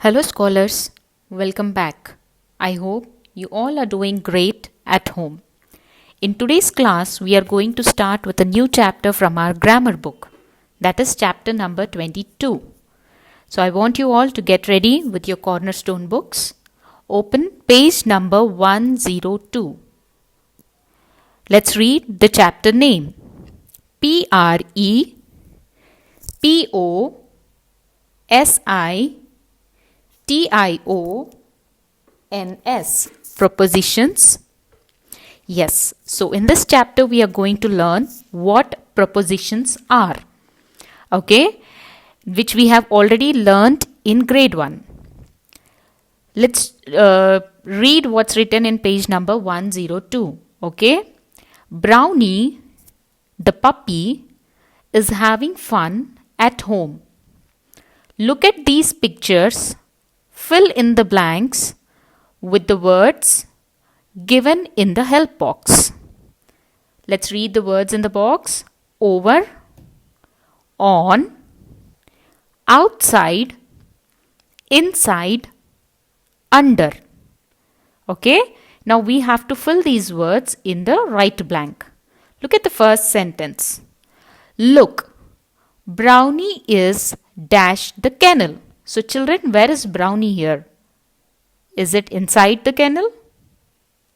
Hello, scholars. Welcome back. I hope you all are doing great at home. In today's class, we are going to start with a new chapter from our grammar book. That is chapter number 22. So, I want you all to get ready with your cornerstone books. Open page number 102. Let's read the chapter name. Prepositions. Propositions. Yes, so in this chapter we are going to learn what prepositions are. Okay, which we have already learned in grade 1. Let's read what's written in page number 102. Okay, Brownie, the puppy, is having fun at home. Look at these pictures. Fill in the blanks with the words given in the help box. Let's read the words in the box. Over, on, outside, inside, under. Okay, now we have to fill these words in the right blank. Look at the first sentence. Look, Brownie is dash the kennel. So children, where is Brownie here? Is it inside the kennel?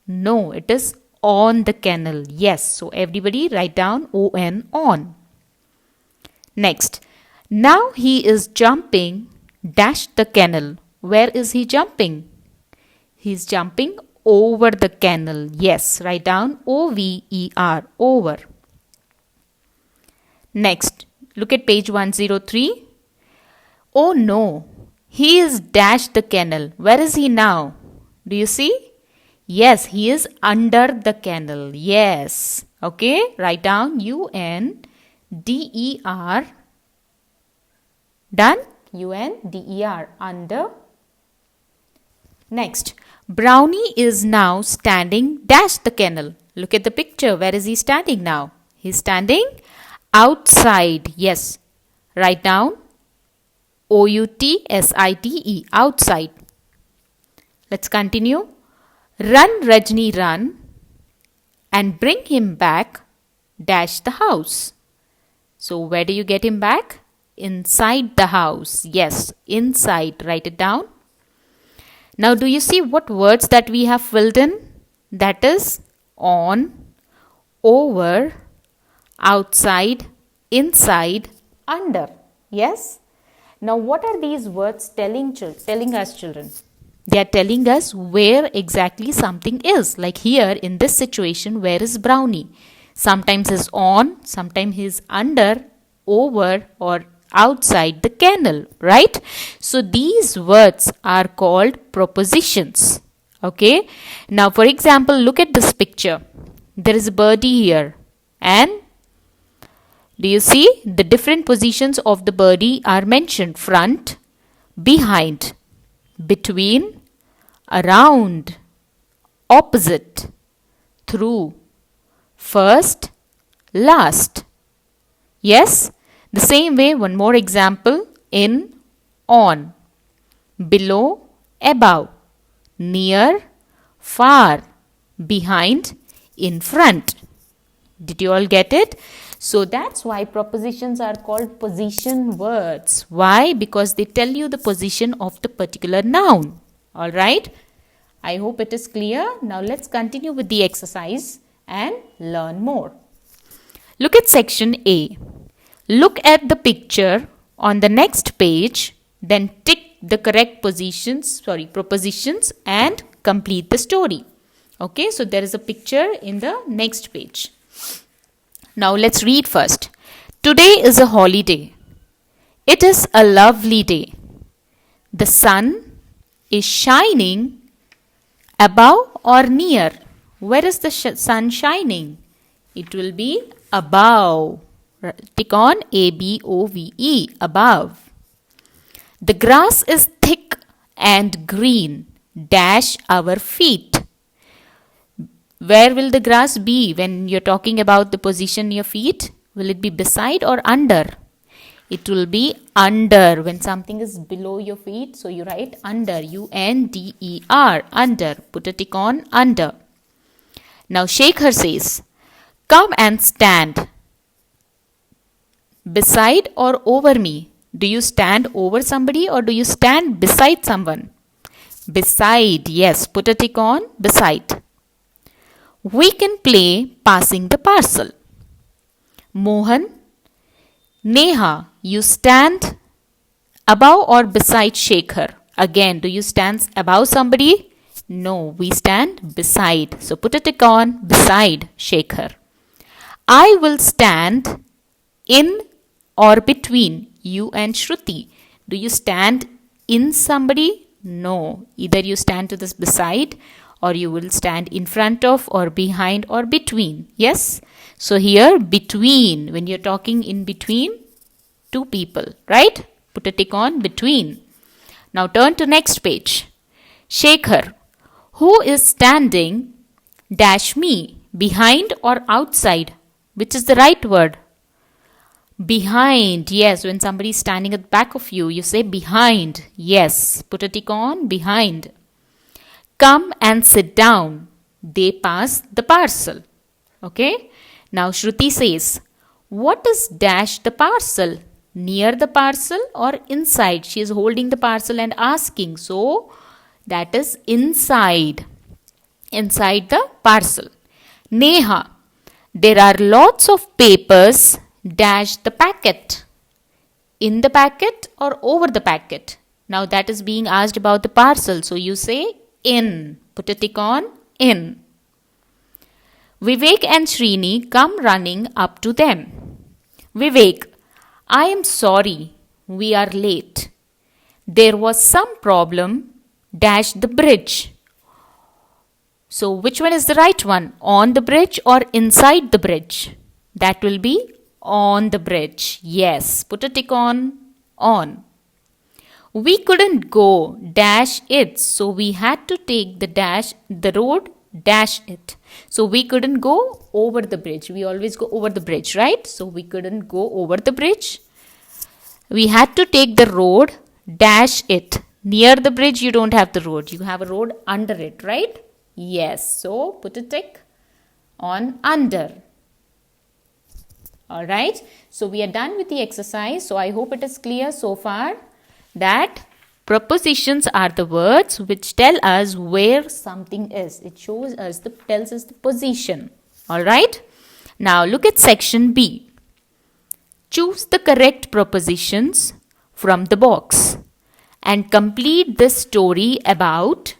No, it is on the kennel. Yes, so everybody write down on. Next, now he is jumping dash the kennel. Where is he jumping? He is jumping over the kennel. Yes, write down over, over. Next, look at page 103. Oh no, he is dash the kennel. Where is he now? Do you see? Yes, he is under the kennel. Yes. Okay, write down UNDER. Done? UNDER, under. Next, Brownie is now standing dash the kennel. Look at the picture. Where is he standing now? He is standing outside. Yes. Write down OUTSIDE, outside. Let's continue. Run, Rajni, run, and bring him back, dash the house. So where do you get him back? Inside the house. Yes, inside. Write it down. Now do you see what words that we have filled in? That is on, over, outside, inside, under. Yes? Now what are these words telling us, children? They are telling us where exactly something is. Like here in this situation, where is Brownie? Sometimes he's on, sometimes he's under, over, or outside the kennel, right? So these words are called prepositions. Okay. Now for example, look at this picture. There is a birdie here, and do you see the different positions of the birdie are mentioned? Front, behind, between, around, opposite, through, first, last. Yes? The same way, one more example. In, on, below, above, near, far, behind, in front. Did you all get it? So that's why prepositions are called position words. Why? Because they tell you the position of the particular noun. Alright? I hope it is clear. Now let's continue with the exercise and learn more. Look at section A. Look at the picture on the next page, then tick the correct prepositions and complete the story. Okay, so there is a picture in the next page. Now let's read first. Today is a holiday. It is a lovely day. The sun is shining above or near. Where is the sun shining? It will be above. Tick on ABOVE, above. The grass is thick and green, dash our feet. Where will the grass be when you're talking about the position your feet? Will it be beside or under? It will be under. When something is below your feet, so you write under. U-N-D-E-R. Under. Put a tick on under. Now Shekhar says, come and stand beside or over me. Do you stand over somebody or do you stand beside someone? Beside. Yes. Put a tick on beside. We can play passing the parcel. Mohan. Neha, you stand above or beside Shekhar? Again, do you stand above somebody? No, we stand beside. So put a tick on beside Shekhar. I will stand in or between you and Shruti. Do you stand in somebody? No, either you stand to this beside or you will stand in front of or behind or between. Yes? So here between, when you're talking in between two people, right? Put a tick on between. Now turn to next page. Shekhar, who is standing dash me, behind or outside? Which is the right word? Behind. Yes, when somebody is standing at the back of you, you say behind. Yes, put a tick on behind. Come and sit down. They pass the parcel. Okay. Now Shruti says, what is dash the parcel? Near the parcel or inside? She is holding the parcel and asking. So that is inside. Inside the parcel. Neha, there are lots of papers dash the packet. In the packet or over the packet? Now that is being asked about the parcel. So you say in. Put a tick on in. Vivek and Srini come running up to them. Vivek, I am sorry, we are late. There was some problem dash the bridge. So which one is the right one? On the bridge or inside the bridge? That will be on the bridge. Yes, put a tick on. We couldn't go dash it, so we had to take the road dash it. So we couldn't go over the bridge. We always go over the bridge, right? So we couldn't go over the bridge. We had to take the road dash it. Near the bridge you don't have the road. You have a road under it, right? Yes. So put a tick on under. Alright. So we are done with the exercise. So I hope it is clear so far that prepositions are the words which tell us where something is. It tells us the position. Alright. Now look at section B. Choose the correct prepositions from the box and complete the story about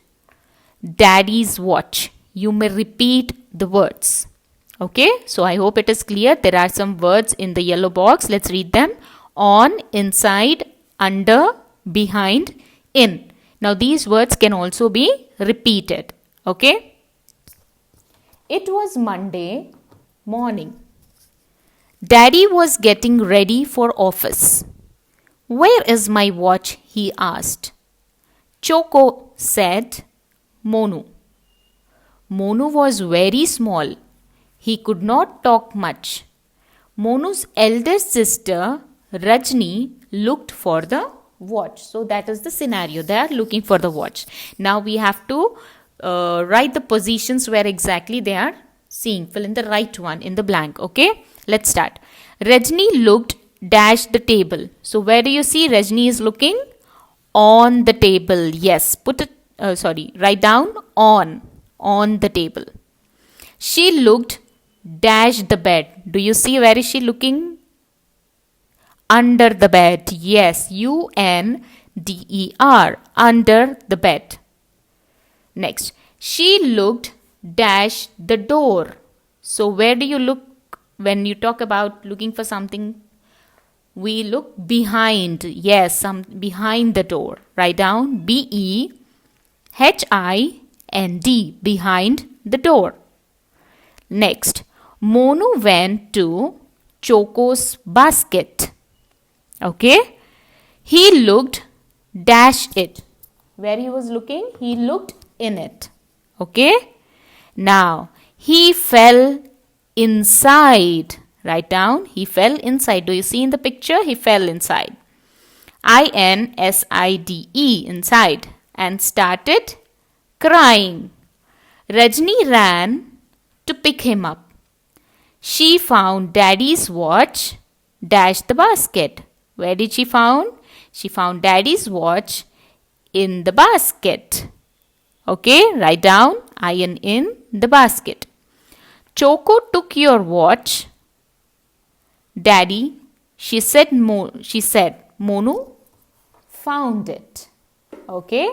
Daddy's watch. You may repeat the words. Okay. So I hope it is clear. There are some words in the yellow box. Let's read them. On, inside, under, behind, in. Now these words can also be repeated. Okay. It was Monday morning. Daddy was getting ready for office. Where is my watch? He asked. Choco said, Monu. Monu was very small. He could not talk much. Monu's elder sister, Rajni, looked for the watch. So that is the scenario. They are looking for the watch. Now we have to write the positions where exactly they are seeing. Fill in the right one in the blank. Okay. Let's start. Rajni looked dash the table. So where do you see Rajni is looking? On the table. Yes. Write down on the table. She looked dash the bed. Do you see where is she looking? Under the bed. Yes. U-N-D-E-R. Under the bed. Next. She looked dash the door. So where do you look when you talk about looking for something? We look behind. Yes. Behind the door. Write down B-E-H-I-N-D. Behind the door. Next. Monu went to Choco's basket. Okay. He looked dash it. Where he was looking? He looked in it. Okay. Now, he fell inside Write down, he fell inside. Do you see in the picture? He fell inside. INSIDE, inside, and started crying. Rajni ran to pick him up. She found Daddy's watch, dash the basket. Where did she found? She found Daddy's watch in the basket. Okay, write down, iron in the basket. Choco took your watch. Daddy, she said, Monu found it. Okay,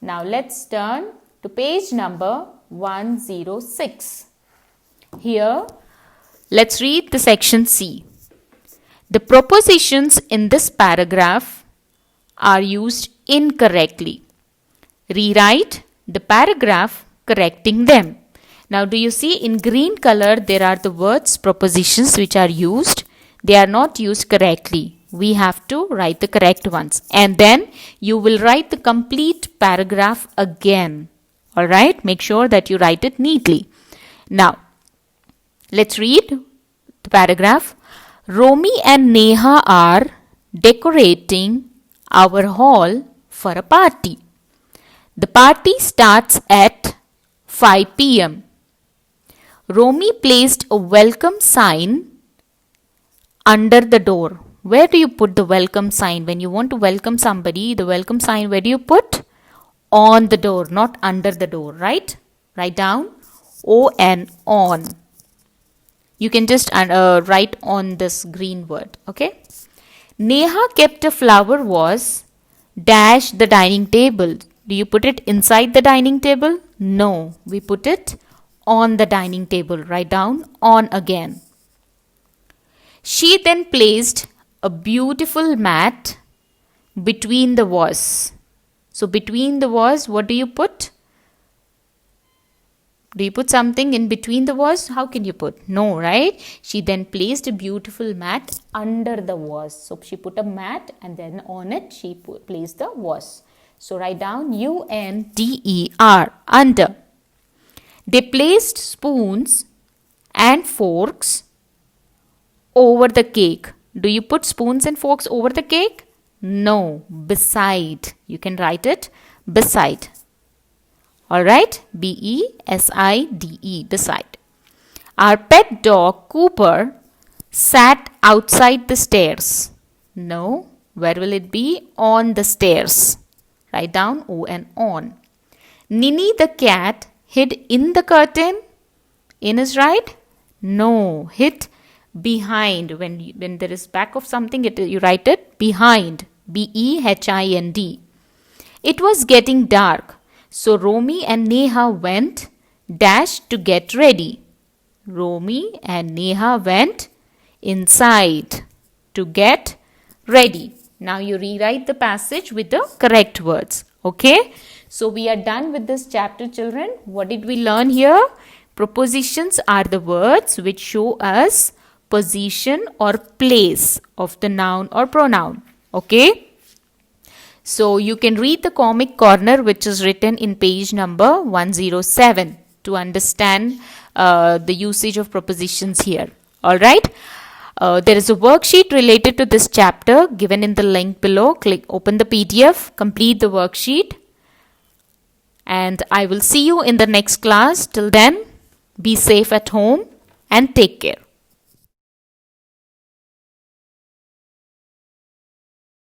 now let's turn to page number 106. Here, let's read the section C. The propositions in this paragraph are used incorrectly. Rewrite the paragraph correcting them. Now, do you see in green color there are the words propositions which are used. They are not used correctly. We have to write the correct ones. And then you will write the complete paragraph again. Alright, make sure that you write it neatly. Now, let's read the paragraph. Romy and Neha are decorating our hall for a party. The party starts at 5 p.m. Romy placed a welcome sign under the door. Where do you put the welcome sign? When you want to welcome somebody, the welcome sign, where do you put? On the door, not under the door, right? Write down O-N, on. You can just write on this green word, okay? Neha kept a flower vase, dash the dining table. Do you put it inside the dining table? No, we put it on the dining table. Write down on again. She then placed a beautiful mat between the vase. So between the vase, what do you put? Do you put something in between the vase? How can you put? No, right? She then placed a beautiful mat under the vase. So she put a mat and then on it she placed the vase. So write down U-N-D-E-R, under. They placed spoons and forks over the cake. Do you put spoons and forks over the cake? No, beside. You can write it beside. Alright, B-E-S-I-D-E, beside. Our pet dog Cooper sat outside the stairs. No, where will it be? On the stairs. Write down O-N, on. Nini the cat hid in the curtain. In is right? No, hid behind. When there is back of something, you write it behind. B-E-H-I-N-D. It was getting dark. So Romy and Neha went dash to get ready. Romy and Neha went inside to get ready. Now you rewrite the passage with the correct words. Okay. So we are done with this chapter, children. What did we learn here? Propositions are the words which show us position or place of the noun or pronoun. Okay. So you can read the comic corner which is written in page number 107 to understand the usage of propositions here. Alright. There is a worksheet related to this chapter given in the link below. Open the PDF, complete the worksheet, and I will see you in the next class. Till then, be safe at home and take care.